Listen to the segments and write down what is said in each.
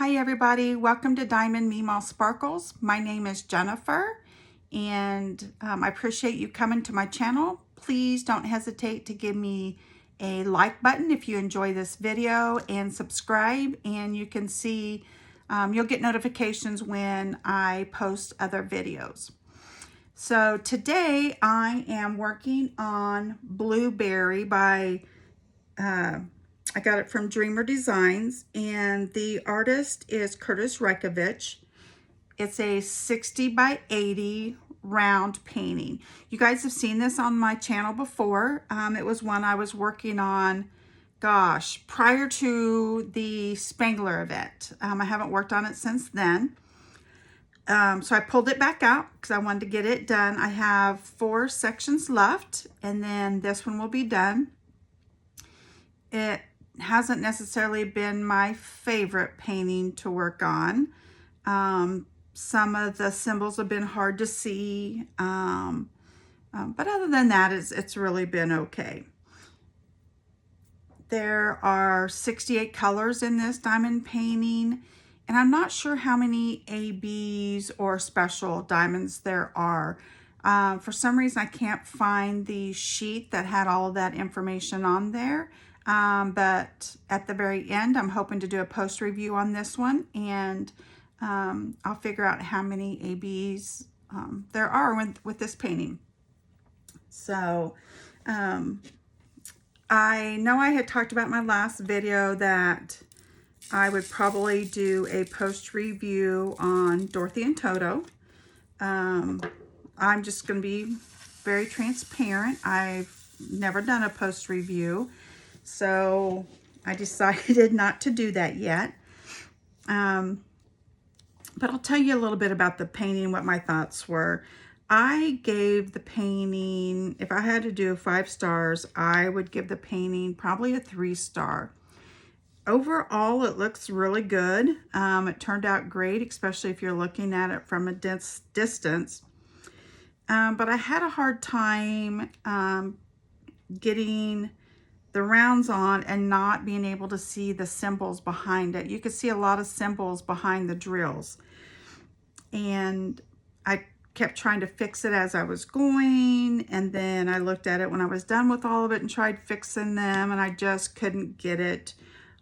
Hi everybody, welcome to Diamond Meemaw Sparkles. My name is Jennifer and I appreciate you coming to my channel. Please don't hesitate to give me a like button if you enjoy this video and subscribe, and you can see, you'll get notifications when I post other videos. So today I am working on Blueberry by I got it from Dreamer Designs, and the artist is Curtis Rekovich. It's a 60 by 80 round painting. You guys have seen this on my channel before. It was one I was working on, gosh, prior to the Spangler event. I haven't worked on it since then. So I pulled it back out because I wanted to get it done. I have 4 sections left, and then this one will be done. It hasn't necessarily been my favorite painting to work on. Some of the symbols have been hard to see, but other than that, it's really been okay. There are 68 colors in this diamond painting, and I'm not sure how many ABs or special diamonds there are. For some reason, I can't find the sheet that had all of that information on there. But at the very end, I'm hoping to do a post review on this one, and I'll figure out how many ABs there are with this painting. So I know I had talked about my last video that I would probably do a post review on Dorothy and Toto. I'm just going to be very transparent. I've never done a post review, so I decided not to do that yet. But I'll tell you a little bit about the painting, what my thoughts were. I gave the painting, if I had to do 5 stars, I would give the painting probably a 3-star. Overall, it looks really good. It turned out great, especially if you're looking at it from a distance. But I had a hard time getting the rounds on and not being able to see the symbols behind it. You could see a lot of symbols behind the drills, and I kept trying to fix it as I was going, and then I looked at it when I was done with all of it and tried fixing them, and I just couldn't get it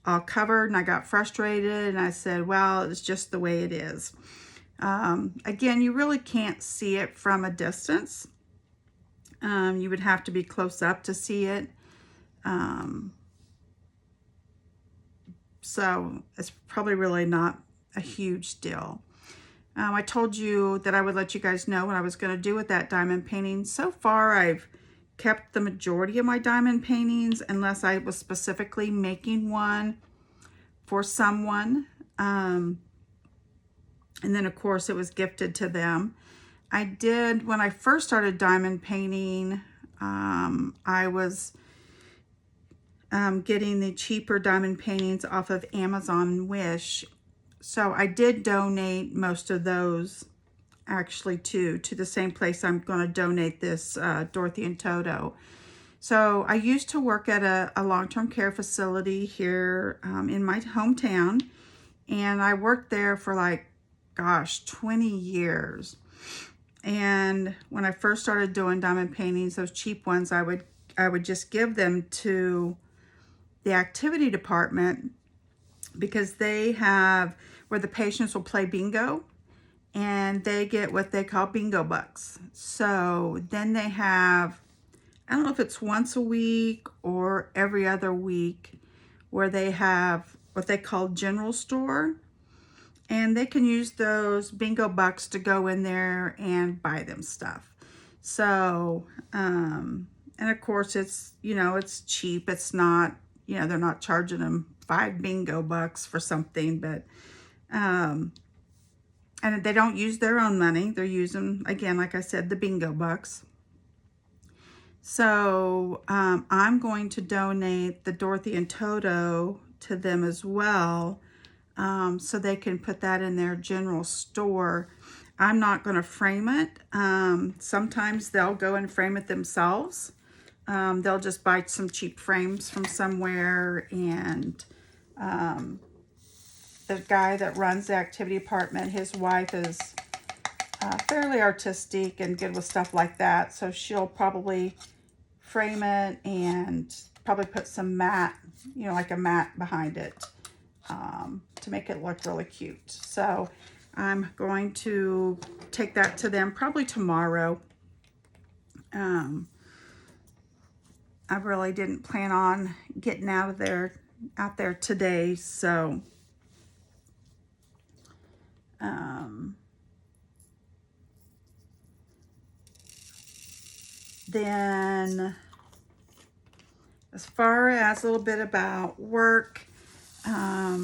all covered, and I got frustrated, and I said, well, it's just the way it is. Again, you really can't see it from a distance. You would have to be close up to see it. So it's probably really not a huge deal. I told you that I would let you guys know what I was going to do with that diamond painting. So far, I've kept the majority of my diamond paintings unless I was specifically making one for someone. And then, of course, it was gifted to them. I did, when I first started diamond painting, I was getting the cheaper diamond paintings off of Amazon and Wish. So I did donate most of those actually to the same place I'm going to donate this Dorothy and Toto. So I used to work at a long-term care facility here in my hometown, and I worked there for like, gosh, 20 years. And when I first started doing diamond paintings, those cheap ones, I would just give them to the activity department, because they have where the patients will play bingo, and they get what they call bingo bucks. So then they have, I don't know if it's once a week or every other week, where they have what they call general store, and they can use those bingo bucks to go in there and buy them stuff. So, and of course it's, you know, it's cheap. It's not, you know, they're not charging them 5 bingo bucks for something, but, and they don't use their own money. They're using, again, like I said, the bingo bucks. So I'm going to donate the Dorothy and Toto to them as well, so they can put that in their general store. I'm not going to frame it. Sometimes they'll go and frame it themselves. They'll just buy some cheap frames from somewhere and the guy that runs the activity department, his wife is fairly artistic and good with stuff like that. So she'll probably frame it and probably put some mat, you know, like a mat behind it to make it look really cute. So I'm going to take that to them probably tomorrow. I really didn't plan on getting out there today, so then as far as a little bit about work, I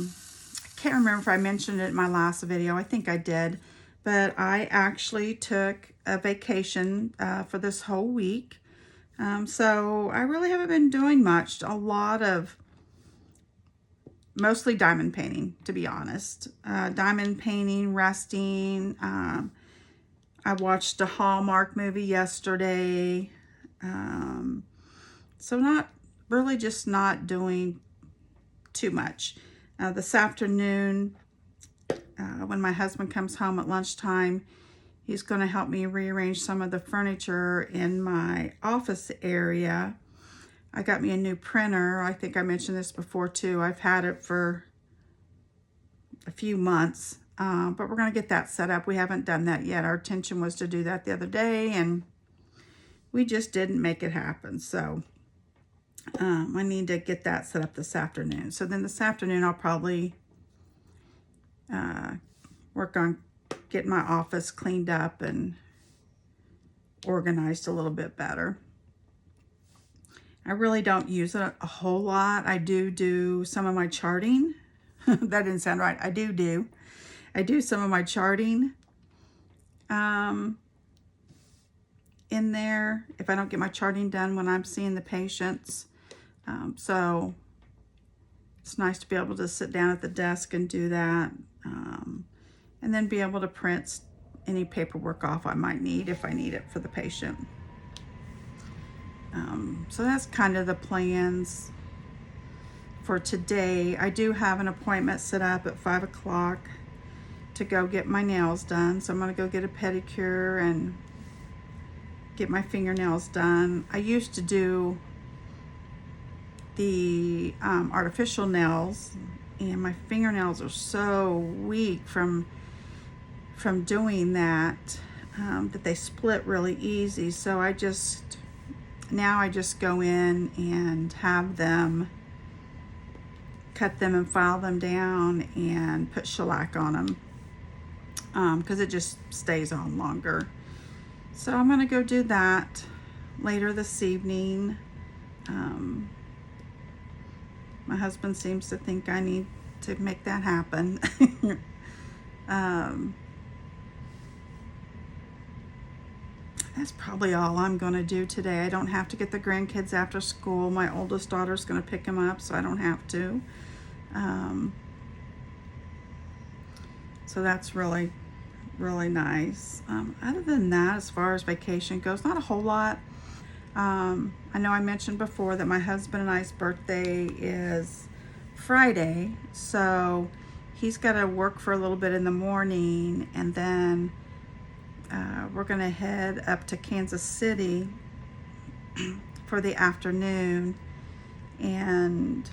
can't remember if I mentioned it in my last video. I think I did, but I actually took a vacation for this whole week. So I really haven't been doing much. A lot of mostly diamond painting, to be honest. Diamond painting, resting. I watched a Hallmark movie yesterday. So not really, just not doing too much. This afternoon, when my husband comes home at lunchtime, he's going to help me rearrange some of the furniture in my office area. I got me a new printer. I think I mentioned this before too. I've had it for a few months, but we're going to get that set up. We haven't done that yet. Our intention was to do that the other day, and we just didn't make it happen. So I need to get that set up this afternoon. So then this afternoon I'll probably work on getting my office cleaned up and organized a little bit better. I really don't use it a whole lot. I do some of my charting. That didn't sound right. I do some of my charting in there if I don't get my charting done when I'm seeing the patients. So it's nice to be able to sit down at the desk and do that. And then be able to print any paperwork off I might need if I need it for the patient. So that's kind of the plans for today. I do have an appointment set up at 5 o'clock to go get my nails done. So I'm going to go get a pedicure and get my fingernails done. I used to do the artificial nails, and my fingernails are so weak from doing that that they split really easy. So now I just go in and have them cut them and file them down and put shellac on them because it just stays on longer. So I'm going to go do that later this evening. My husband seems to think I need to make that happen. That's probably all I'm going to do today. I don't have to get the grandkids after school. My oldest daughter's going to pick them up, so I don't have to. So that's really, really nice. Other than that, as far as vacation goes, not a whole lot. I know I mentioned before that my husband and I's birthday is Friday, so he's got to work for a little bit in the morning, and then we're going to head up to Kansas City for the afternoon and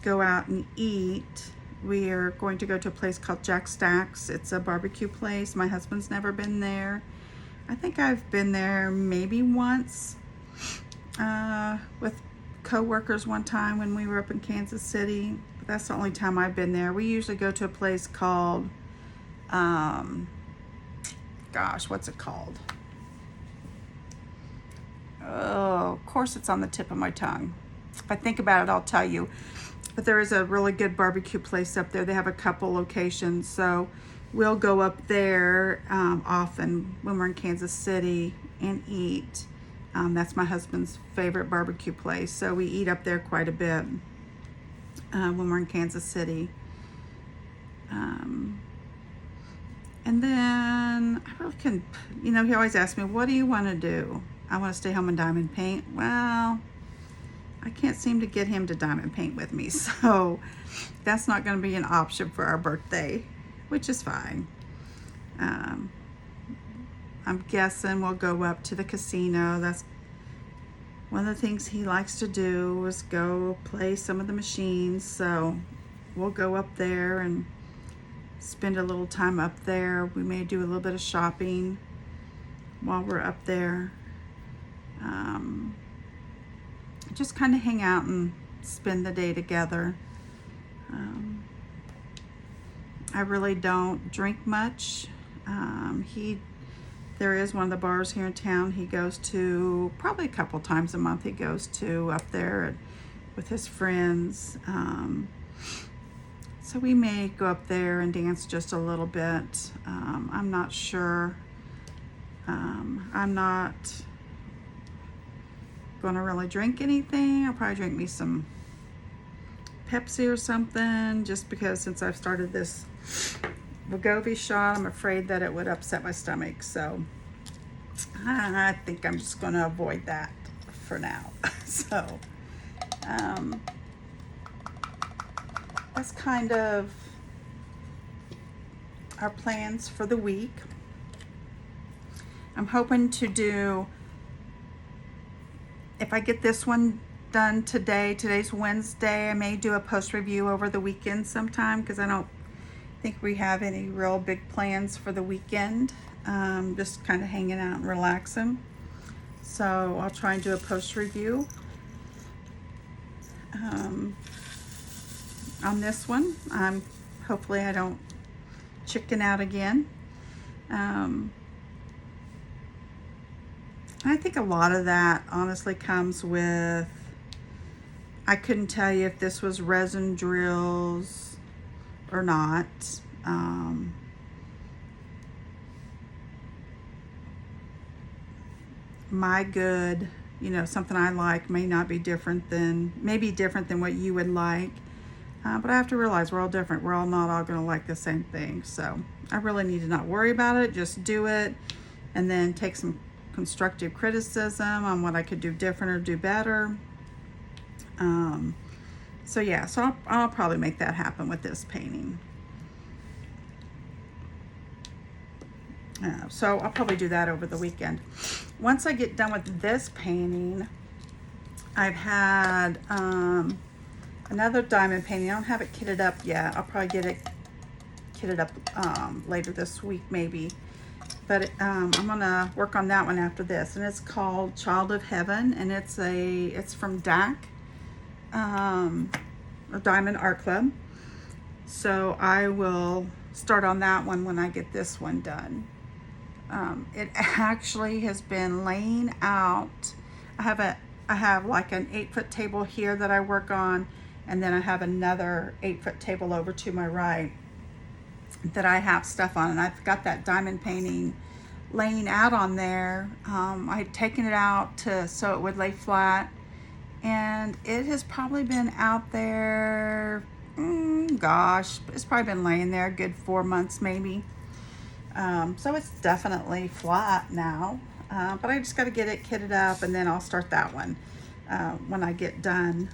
go out and eat. We are going to go to a place called Jack Stack's. It's a barbecue place. My husband's never been there. I think I've been there maybe once with co-workers one time when we were up in Kansas City. But that's the only time I've been there. We usually go to a place called gosh, what's it called? Oh, of course it's on the tip of my tongue. If I think about it, I'll tell you. But there is a really good barbecue place up there. They have a couple locations, so we'll go up there often when we're in Kansas City and eat. That's my husband's favorite barbecue place, so we eat up there quite a bit when we're in Kansas City. And then I really can, he always asks me, what do you want to do? I want to stay home and diamond paint. Well, I can't seem to get him to diamond paint with me, so that's not going to be an option for our birthday, which is fine. I'm guessing we'll go up to the casino. That's one of the things he likes to do, is go play some of the machines. So we'll go up there and spend a little time up there. We may do a little bit of shopping while we're up there. Just kind of hang out and spend the day together. I really don't drink much. There is one of the bars here in town he goes to probably a couple times a month. He goes to up there with his friends. So we may go up there and dance just a little bit. I'm not sure. I'm not going to really drink anything. I'll probably drink me some Pepsi or something, just because since I've started this Wegovy shot, I'm afraid that it would upset my stomach. So I think I'm just going to avoid that for now. So that's kind of our plans for the week. I'm hoping to do, if I get this one done today, today's Wednesday, I may do a post review over the weekend sometime, because I don't think we have any real big plans for the weekend. Just kind of hanging out and relaxing. So I'll try and do a post review on this one. Hopefully I don't chicken out again. I think a lot of that honestly comes with, I couldn't tell you if this was resin drills or not. My good, something I like may not be different than, maybe different than what you would like. But I have to realize we're all different. We're all not all going to like the same thing. So I really need to not worry about it. Just do it, and then take some constructive criticism on what I could do different or do better. So yeah, so I'll probably make that happen with this painting. So I'll probably do that over the weekend. Once I get done with this painting, I've had another diamond painting. I don't have it kitted up yet. I'll probably get it kitted up later this week maybe. But I'm gonna work on that one after this, and it's called Child of Heaven, and it's from DAC, or Diamond Art Club. So I will start on that one when I get this one done. It actually has been laying out. I have like an 8-foot table here that I work on, and then I have another 8-foot table over to my right that I have stuff on, and I've got that diamond painting laying out on there. I had taken it out so it would lay flat, and it has probably been out there, gosh, it's probably been laying there a good 4 months maybe. So it's definitely flat now, but I just got to get it kitted up, and then I'll start that one when I get done.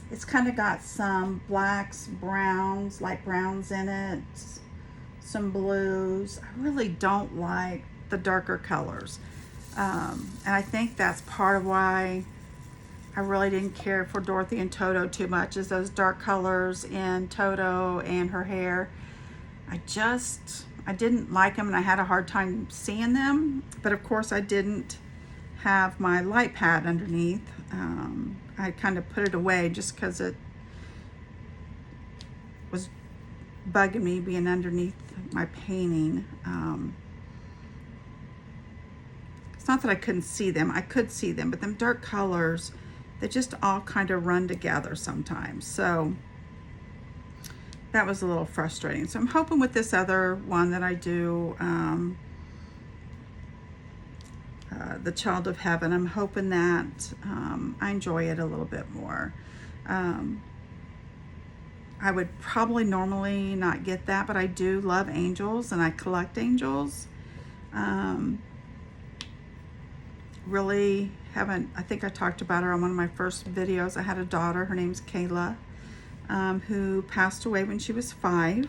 It's kind of got some blacks, browns, light browns in it, some blues. I really don't like the darker colors. And I think that's part of why I really didn't care for Dorothy and Toto too much, is those dark colors in Toto and her hair. I didn't like them, and I had a hard time seeing them. But of course I didn't have my light pad underneath. I kind of put it away just because it was bugging me being underneath my painting. It's not that I couldn't see them. I could see them, but them dark colors, they just all kind of run together sometimes. So that was a little frustrating. So I'm hoping with this other one that I do, the Child of Heaven, I'm hoping that I enjoy it a little bit more. I would probably normally not get that, but I do love angels, and I collect angels. really haven't, I think I talked about her on one of my first videos. I had a daughter, her name's Kayla, who passed away when she was 5.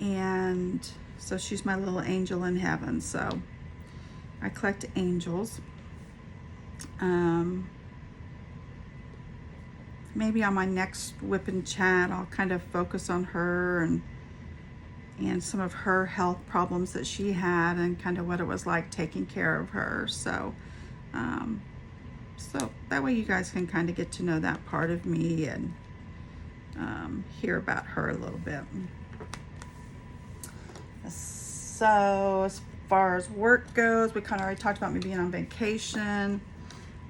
And so she's my little angel in heaven. So I collect angels. Maybe on my next WIP and Chat, I'll kind of focus on her and some of her health problems that she had and kind of what it was like taking care of her. So, so that way you guys can kind of get to know that part of me and hear about her a little bit. So as far as work goes, we kind of already talked about me being on vacation.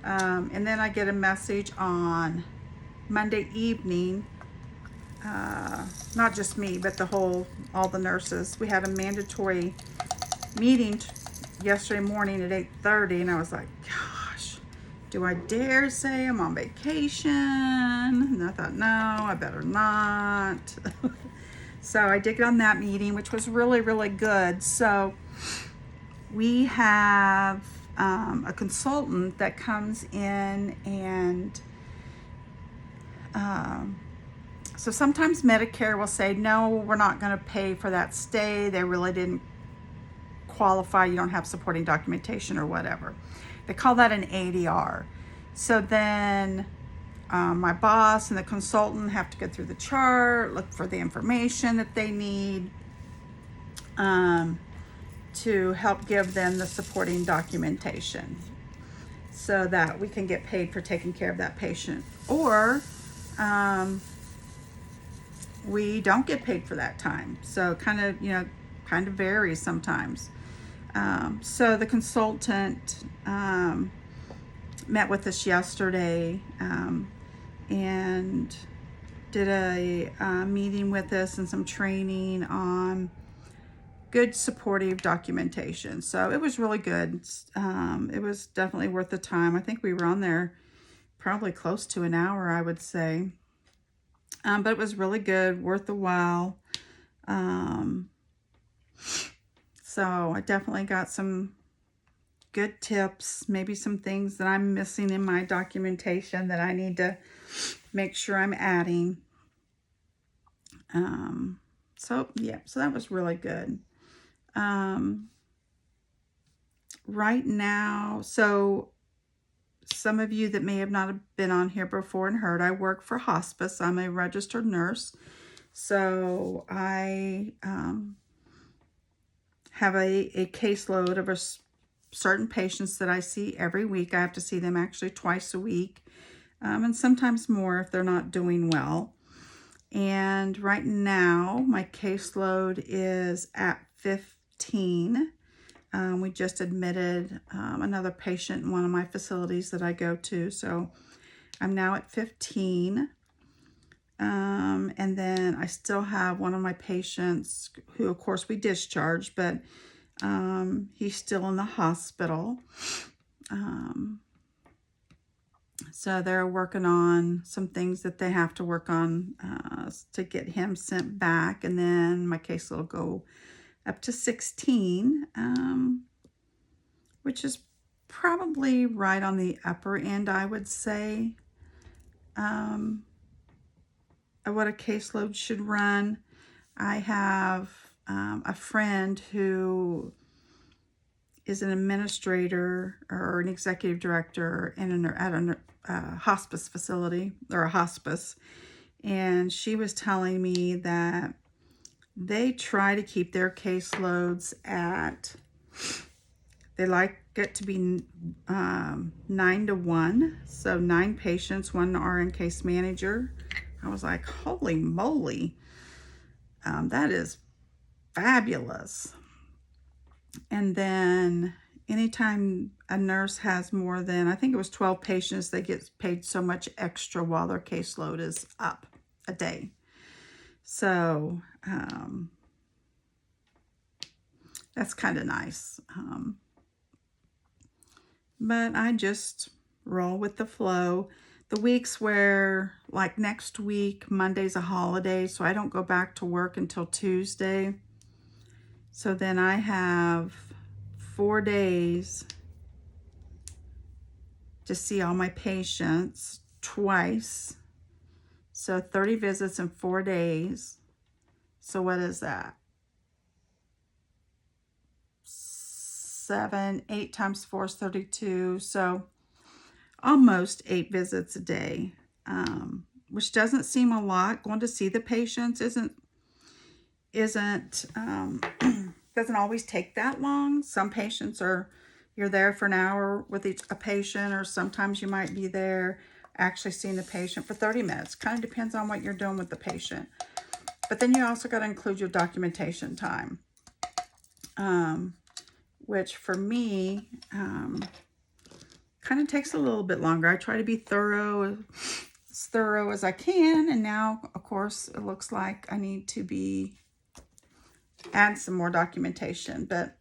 And then I get a message on Monday evening, not just me, but all the nurses. We had a mandatory meeting yesterday morning at 8:30, and I was like, gosh, do I dare say I'm on vacation? And I thought, no, I better not. So I did get on that meeting, which was really, really good. So we have a consultant that comes in, and so sometimes Medicare will say, no, we're not going to pay for that stay. They really didn't qualify. You don't have supporting documentation or whatever. They call that an ADR. So then my boss and the consultant have to go through the chart, look for the information that they need to help give them the supporting documentation so that we can get paid for taking care of that patient. Or we don't get paid for that time. So kind of varies sometimes. So the consultant met with us yesterday and did a meeting with us and some training on good supportive documentation. So it was really good. It was definitely worth the time. I think we were on there probably close to an hour, I would say. But it was really good, worth the while. So I definitely got some good tips, maybe some things that I'm missing in my documentation that I need to make sure I'm adding. So yeah, so that was really good. Right now, so some of you that may have not been on here before and heard, I work for hospice. I'm a registered nurse. So I have a caseload of certain patients that I see every week. I have to see them actually twice a week, and sometimes more if they're not doing well. And right now, my caseload is at 15. We just admitted another patient in one of my facilities that I go to, so I'm now at 15. And then I still have one of my patients who, of course, we discharged, but he's still in the hospital. So they're working on some things that they have to work on to get him sent back. And then my case will go up to 16, which is probably right on the upper end, I would say, of what a caseload should run. I have a friend who is an administrator or an executive director at a hospice facility, or a hospice, and she was telling me that they try to keep their caseloads at, they like it to be 9 to 1, so 9 patients, 1 RN case manager. I was like, holy moly, that is fabulous. And then anytime a nurse has more than, I think it was 12 patients, they get paid so much extra while their caseload is up a day. So that's kind of nice. But I just roll with the flow. The weeks where, like next week, Monday's a holiday, so I don't go back to work until Tuesday. So then I have 4 days to see all my patients twice. So 30 visits in 4 days. So what is that? 8 times 4 is 32. So almost 8 visits a day, which doesn't seem a lot. Going to see the patients doesn't always take that long. Some patients you're there for an hour with a patient, or sometimes you might be there actually seeing the patient for 30 minutes. Kind of depends on what you're doing with the patient. But then you also got to include your documentation time, which for me kind of takes a little bit longer. I try to be as thorough as I can, and now, of course, it looks like I need to add some more documentation, but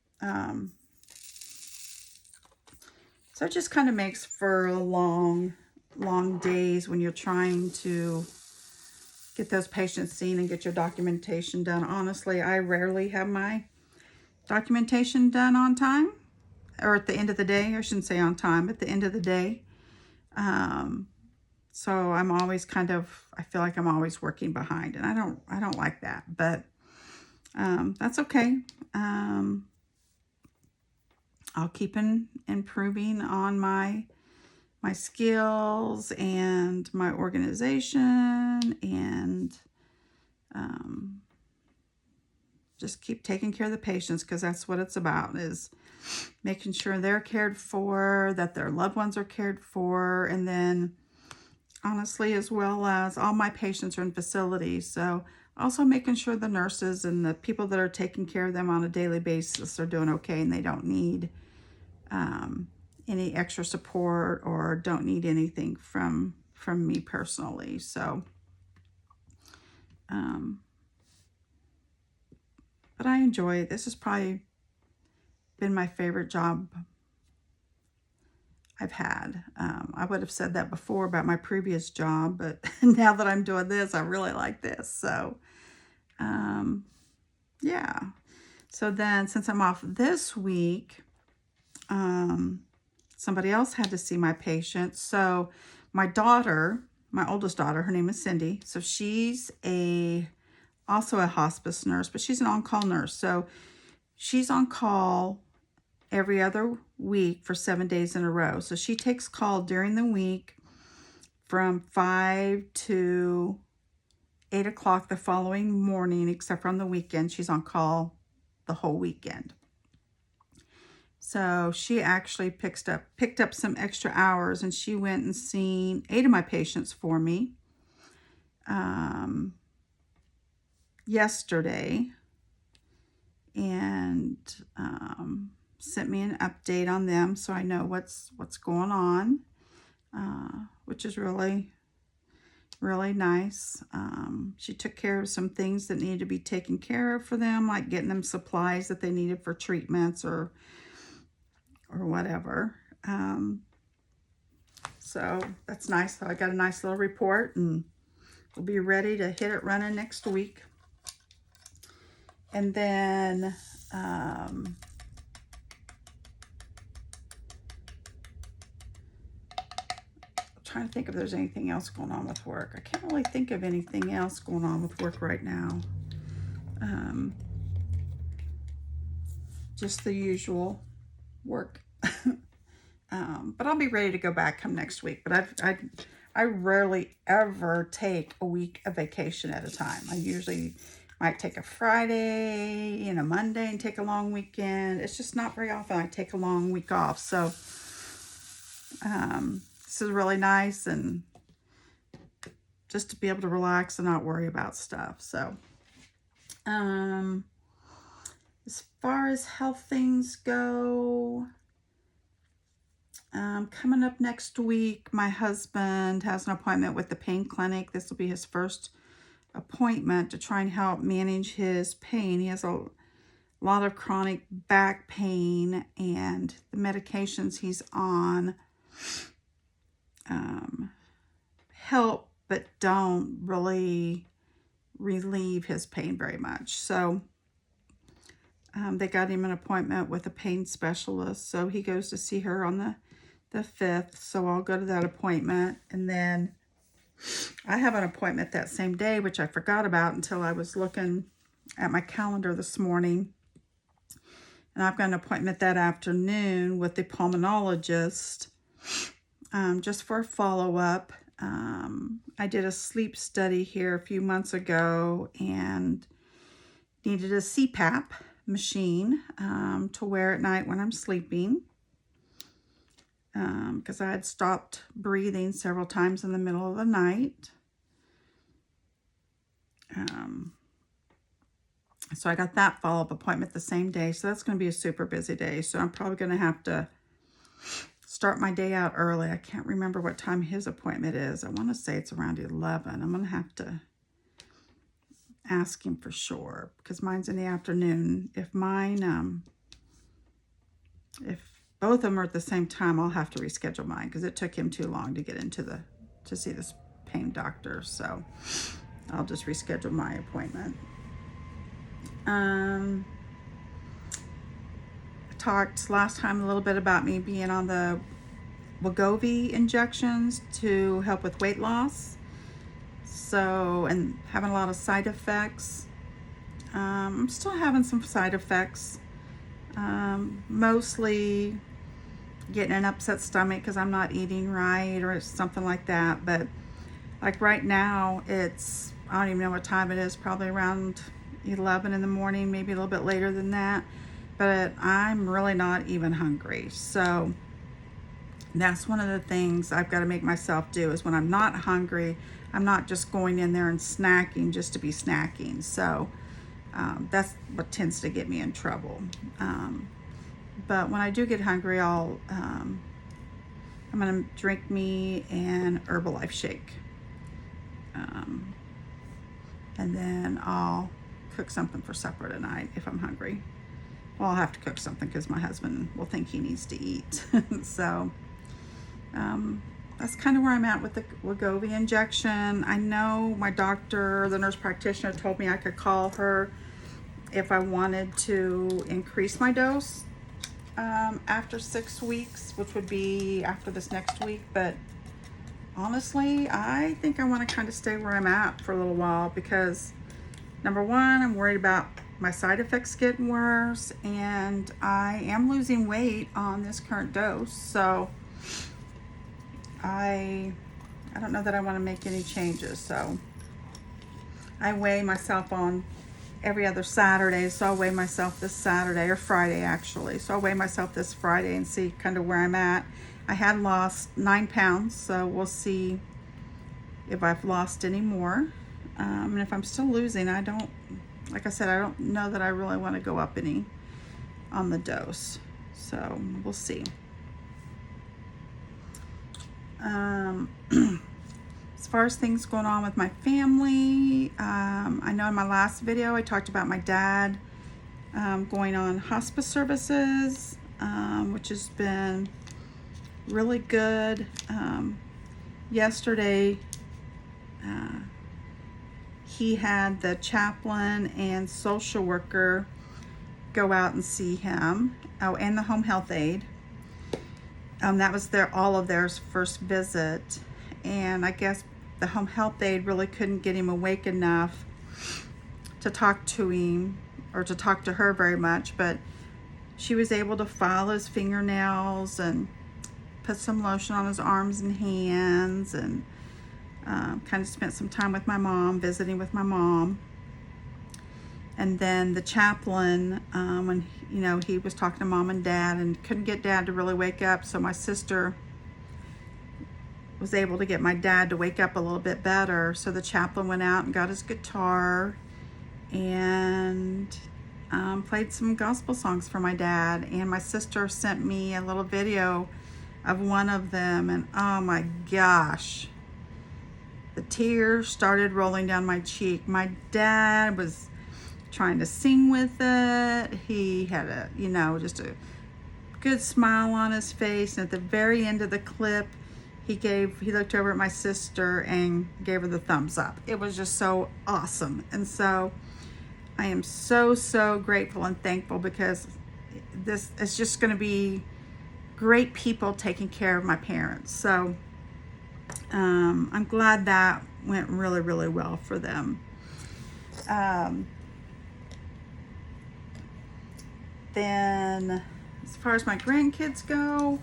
so it just kind of makes for long days when you're trying to get those patients seen and get your documentation done. Honestly, I rarely have my documentation done on time, or at the end of the day. I shouldn't say on time, at the end of the day. So I'm always I feel like I'm always working behind, and I don't like that, but that's okay. I'll keep improving on my skills and my organization, and just keep taking care of the patients, because that's what it's about, is making sure they're cared for, that their loved ones are cared for, and then honestly, as well as all my patients are in facilities, so also making sure the nurses and the people that are taking care of them on a daily basis are doing okay, and they don't need any extra support or don't need anything from me personally. So but I enjoy it. This has probably been my favorite job I've had. I would have said that before about my previous job, but now that I'm doing this, I really like this. So yeah. So then, since I'm off this week, somebody else had to see my patient. So my oldest daughter, her name is Cindy. So she's also a hospice nurse, but she's an on-call nurse. So she's on call every other week for 7 days in a row. So she takes call during the week from 5 to 8 o'clock the following morning, except for on the weekend. She's on call the whole weekend. So she actually picked up some extra hours, and she went and seen 8 of my patients for me yesterday, and sent me an update on them, so I know what's going on, which is really nice. She took care of some things that needed to be taken care of for them, like getting them supplies that they needed for treatments or whatever. So that's nice. So I got a nice little report, and we'll be ready to hit it running next week. And then trying to think if there's anything else going on with work. I can't really think of anything else going on with work right now. Just the usual work. But I'll be ready to go back come next week. But I rarely ever take a week of vacation at a time. I usually might take a Friday and a Monday and take a long weekend. It's just not very often I take a long week off. So this is really nice, and just to be able to relax and not worry about stuff. So as far as health things go, coming up next week, my husband has an appointment with the pain clinic. This will be his first appointment to try and help manage his pain. He has a lot of chronic back pain, and the medications he's on help but don't really relieve his pain very much. So They got him an appointment with a pain specialist, so he goes to see her on the 5th, so I'll go to that appointment. And then I have an appointment that same day, which I forgot about until I was looking at my calendar this morning. And I've got an appointment that afternoon with the pulmonologist, just for a follow-up. I did a sleep study here a few months ago and needed a CPAP machine to wear at night when I'm sleeping, because I had stopped breathing several times in the middle of the night. So I got that follow-up appointment the same day. So that's going to be a super busy day. So I'm probably going to have to start my day out early. I can't remember what time his appointment is. I want to say it's around 11. I'm going to have to ask him for sure, because mine's in the afternoon. If both of them are at the same time, I'll have to reschedule mine, because it took him too long to get to see this pain doctor. So I'll just reschedule my appointment. I talked last time a little bit about me being on the Wegovy injections to help with weight loss. So, and having a lot of side effects. I'm still having some side effects. Mostly getting an upset stomach because I'm not eating right or something like that. But like right now, I don't even know what time it is, probably around 11 in the morning, maybe a little bit later than that. But I'm really not even hungry. So that's one of the things I've got to make myself do, is when I'm not hungry, I'm not just going in there and snacking just to be snacking. So that's what tends to get me in trouble. But when I do get hungry, I'm going to drink me an Herbalife shake. And then I'll cook something for supper tonight if I'm hungry. Well, I'll have to cook something because my husband will think he needs to eat. So that's kind of where I'm at with the Wegovy injection. I know my doctor, the nurse practitioner, told me I could call her if I wanted to increase my dose after 6 weeks, which would be after this next week. But honestly, I think I want to kind of stay where I'm at for a little while, because number one, I'm worried about my side effects getting worse, and I am losing weight on this current dose. So I don't know that I want to make any changes. So I weigh myself on every other Saturday. So I'll weigh myself this Saturday, or Friday actually. So I'll weigh myself this Friday and see kind of where I'm at. I had lost 9 pounds, so we'll see if I've lost any more. And if I'm still losing, like I said, I don't know that I really want to go up any on the dose. So we'll see. As far as things going on with my family, I know in my last video I talked about my dad going on hospice services, which has been really good. Yesterday, he had the chaplain and social worker go out and see him. Oh, and the home health aide. That was all of their first visit. And I guess the home health aide really couldn't get him awake enough to talk to him, or to talk to her very much, but she was able to file his fingernails and put some lotion on his arms and hands, and kind of spent some time with my mom, visiting with my mom. And then the chaplain, when he was talking to mom and dad and couldn't get dad to really wake up, so my sister was able to get my dad to wake up a little bit better. So the chaplain went out and got his guitar and played some gospel songs for my dad. And my sister sent me a little video of one of them, and oh my gosh, the tears started rolling down my cheek. My dad was trying to sing with it. He had just a good smile on his face. And at the very end of the clip, he looked over at my sister and gave her the thumbs up. It was just so awesome. And so I am so, so grateful and thankful because this is just going to be great people taking care of my parents. So I'm glad that went really, really well for them. Then as far as my grandkids go,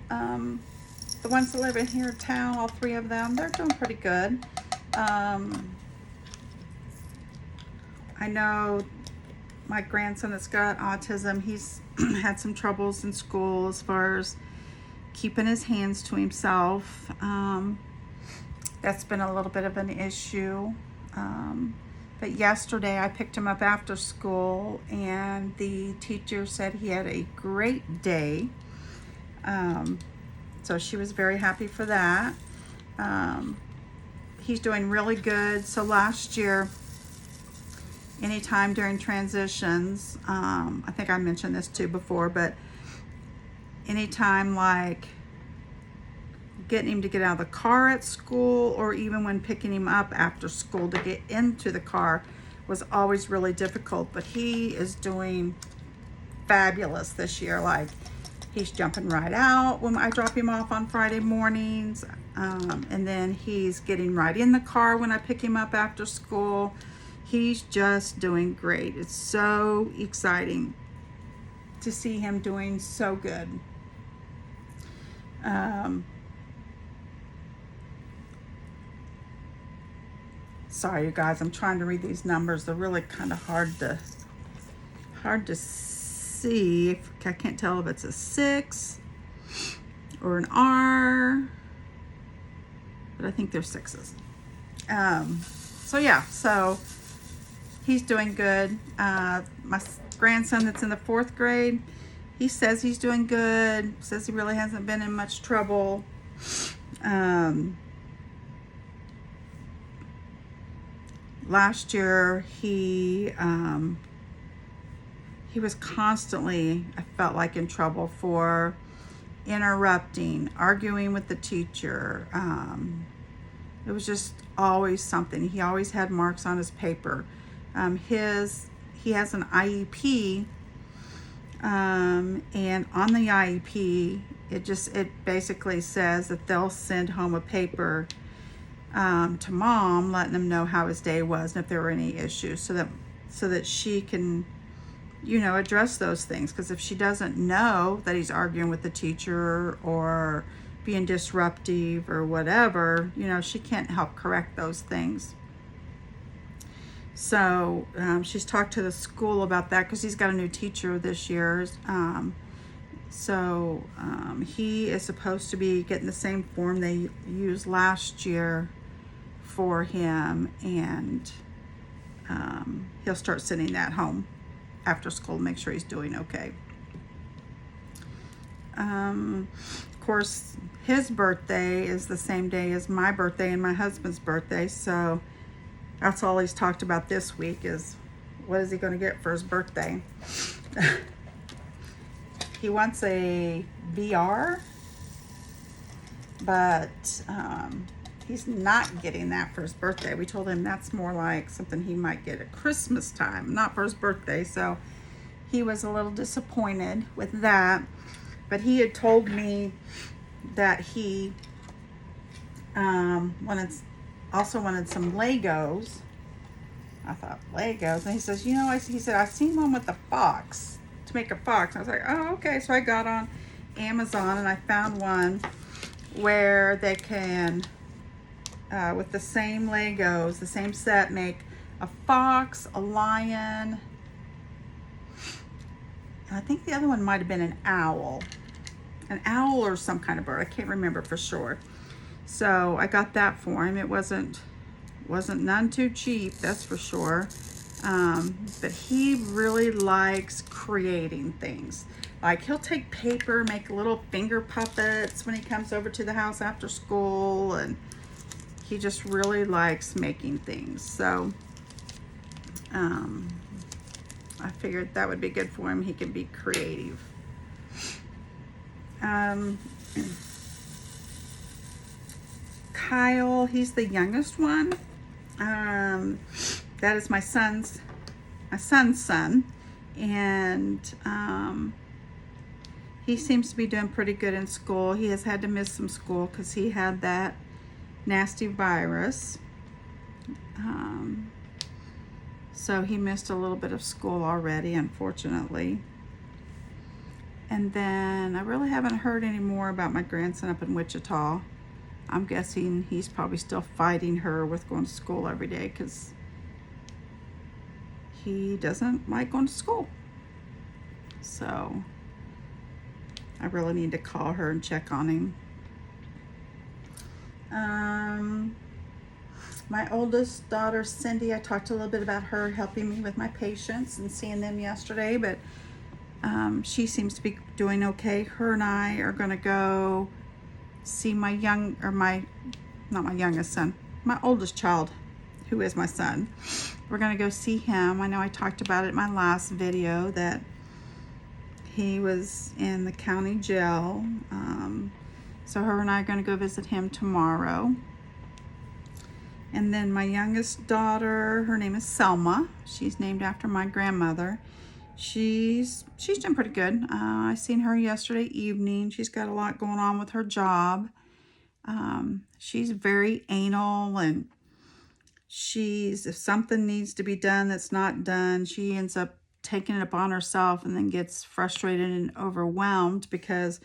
the ones that live in here in town, all 3 of them, they're doing pretty good. I know my grandson that's got autism, he's had some troubles in school as far as keeping his hands to himself. That's been a little bit of an issue. But yesterday I picked him up after school and the teacher said he had a great day. So she was very happy for that. He's doing really good. So last year, anytime during transitions, I think I mentioned this too before, but anytime like getting him to get out of the car at school or even when picking him up after school to get into the car was always really difficult, but he is doing fabulous this year. Like he's jumping right out when I drop him off on Friday mornings, and then he's getting right in the car when I pick him up after school. He's just doing great. It's so exciting to see him doing so good. Sorry, you guys, I'm trying to read these numbers. They're really kind of hard to see. I can't tell if it's a 6 or an R, but I think they're 6s. So yeah, so he's doing good. My grandson that's in the 4th grade, he says he's doing good, says he really hasn't been in much trouble. Last year, he was constantly, I felt like, in trouble for interrupting, arguing with the teacher. It was just always something. He always had marks on his paper. He has an IEP, and on the IEP, it basically says that they'll send home a paper to mom, letting them know how his day was and if there were any issues, so that she can, address those things. Because if she doesn't know that he's arguing with the teacher or being disruptive or whatever, she can't help correct those things. So she's talked to the school about that because he's got a new teacher this year. So he is supposed to be getting the same form they used last year for him, and he'll start sending that home after school to make sure he's doing okay. Of course, his birthday is the same day as my birthday and my husband's birthday, so that's all he's talked about this week is what is he going to get for his birthday. He wants a VR, but he's not getting that for his birthday. We told him that's more like something he might get at Christmas time, not for his birthday. So he was a little disappointed with that. But he had told me that he also wanted some Legos. I thought, Legos? And he says, he said, I've seen one with a fox, to make a fox. I was like, oh, okay. So I got on Amazon and I found one where they can, with the same Legos, the same set, make a fox, a lion, and I think the other one might have been an owl or some kind of bird. I can't remember for sure. So I got that for him. It wasn't none too cheap, that's for sure. But he really likes creating things. Like he'll take paper, make little finger puppets when he comes over to the house after school, and he just really likes making things. So I figured that would be good for him. He can be creative. Kyle, he's the youngest one. That is my son's my son's son, and he seems to be doing pretty good in school. He has had to miss some school because he had that nasty virus. So he missed a little bit of school already, unfortunately. And then I really haven't heard any more about my grandson up in Wichita. I'm guessing he's probably still fighting her with going to school every day because he doesn't like going to school. So I really need to call her and check on him. My oldest daughter, Cindy, I talked a little bit about her helping me with my patients and seeing them yesterday, but she seems to be doing okay. Her and I are going to go see my not my youngest son, my oldest child, who is my son. We're going to go see him. I know I talked about it in my last video that he was in the county jail. So her and I are going to go visit him tomorrow. And then my youngest daughter, her name is Selma. She's named after my grandmother. She's doing pretty good. I seen her yesterday evening. She's got a lot going on with her job. She's very anal, and if something needs to be done that's not done, she ends up taking it upon herself and then gets frustrated and overwhelmed because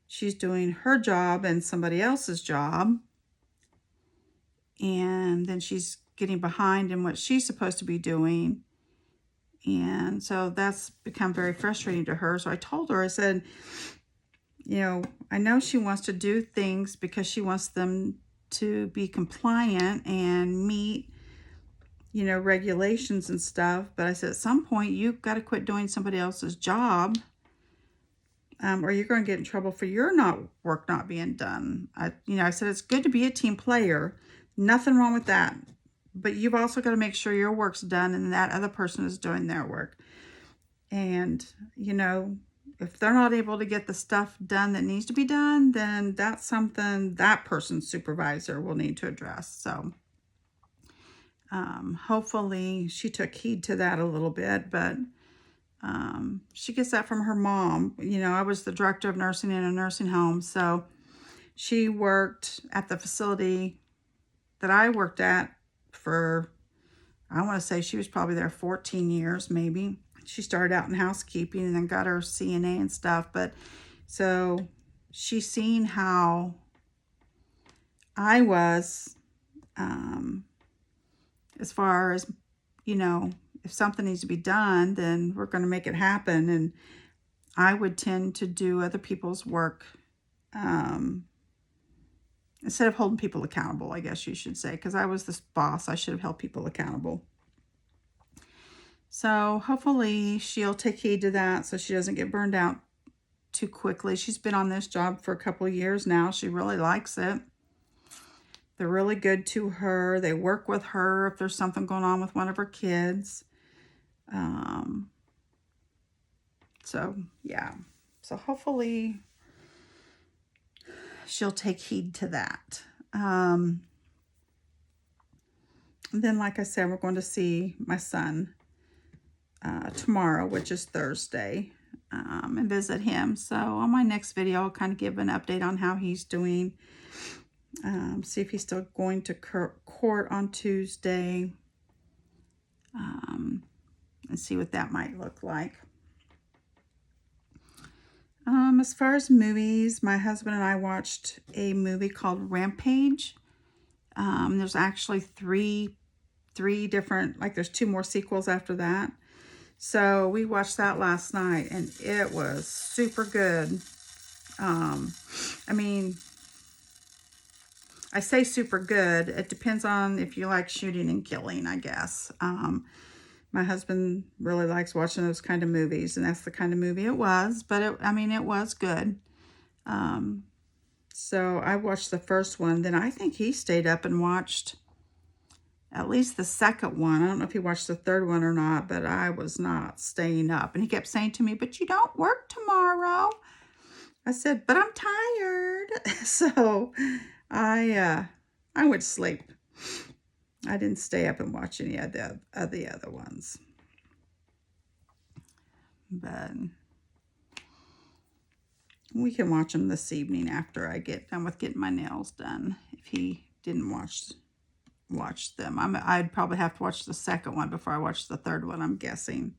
she's doing her job and somebody else's job. And then she's getting behind in what she's supposed to be doing. And so that's become very frustrating to her. So I told her, I said, I know she wants to do things because she wants them to be compliant and meet, regulations and stuff. But I said, at some point, you've got to quit doing somebody else's job, or you're going to get in trouble for your work not being done. I said, it's good to be a team player. Nothing wrong with that. But you've also got to make sure your work's done and that other person is doing their work. And, if they're not able to get the stuff done that needs to be done, then that's something that person's supervisor will need to address. So hopefully she took heed to that a little bit, but she gets that from her mom. I was the director of nursing in a nursing home, so she worked at the facility that I worked at for, I want to say she was probably there 14 years, maybe. She started out in housekeeping and then got her CNA and stuff. But so she's seen how I was, as far as, if something needs to be done, then we're going to make it happen. And I would tend to do other people's work, instead of holding people accountable, I guess you should say, because I was this boss. I should have held people accountable. So hopefully she'll take heed to that so she doesn't get burned out too quickly. She's been on this job for a couple of years now. She really likes it. They're really good to her. They work with her if there's something going on with one of her kids. So, yeah. So hopefully she'll take heed to that. Then, like I said, we're going to see my son tomorrow, which is Thursday, and visit him. So on my next video, I'll kind of give an update on how he's doing. See if he's still going to court on Tuesday, and see what that might look like. As far as movies, my husband and I watched a movie called Rampage. There's actually three different, there's 2 more sequels after that. So we watched that last night and it was super good. I mean, I say super good. It depends on if you like shooting and killing, I guess. My husband really likes watching those kind of movies, and that's the kind of movie it was. But it was good. So I watched the first one. Then I think he stayed up and watched at least the second one. I don't know if he watched the third one or not, but I was not staying up. And he kept saying to me, "But you don't work tomorrow." I said, "But I'm tired." So I went to sleep. I didn't stay up and watch any of the other ones. but we can watch them this evening after I get done with getting my nails done. If he didn't watch them, I'd probably have to watch the second one before I watch the third one, I'm guessing.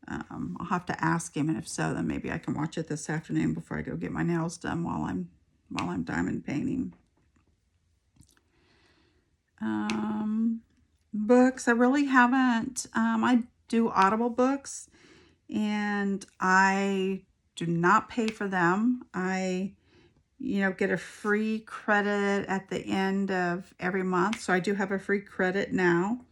I'll have to ask him, and if so, then maybe I can watch it this afternoon before I go get my nails done while I'm diamond painting. Books, I really haven't. I do Audible books, and I do not pay for them. I, get a free credit at the end of every month. So I do have a free credit now.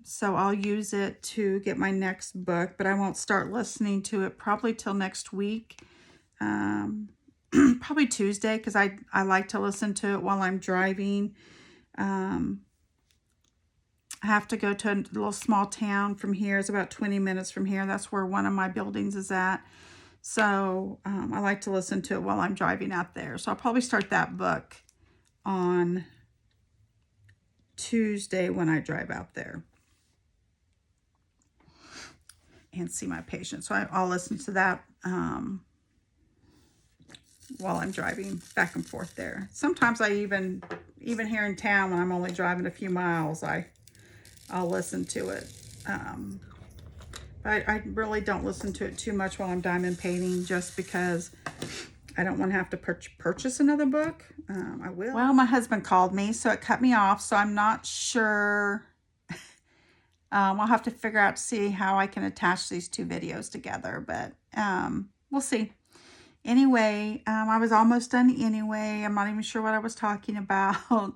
So I'll use it to get my next book, but I won't start listening to it probably till next week. Probably Tuesday, because I like to listen to it while I'm driving. I have to go to a little small town from here. It's about 20 minutes from here. That's where one of my buildings is at. So I like to listen to it while I'm driving out there. So I'll probably start that book on Tuesday when I drive out there and see my patient. So I'll listen to that while I'm driving back and forth there. Sometimes I even here in town, when I'm only driving a few miles, I'll listen to it. I really don't listen to it too much while I'm diamond painting, just because I don't want to have to purchase another book. I will. Well, my husband called me, so it cut me off. So I'm not sure. I'll have to figure out to see how I can attach these two videos together, but we'll see. Anyway, I was almost done anyway. I'm not even sure what I was talking about.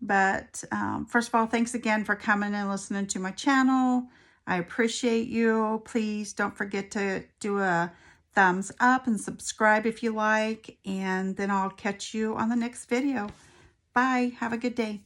But first of all, thanks again for coming and listening to my channel. I appreciate you. Please don't forget to do a thumbs up and subscribe if you like. And then I'll catch you on the next video. Bye. Have a good day.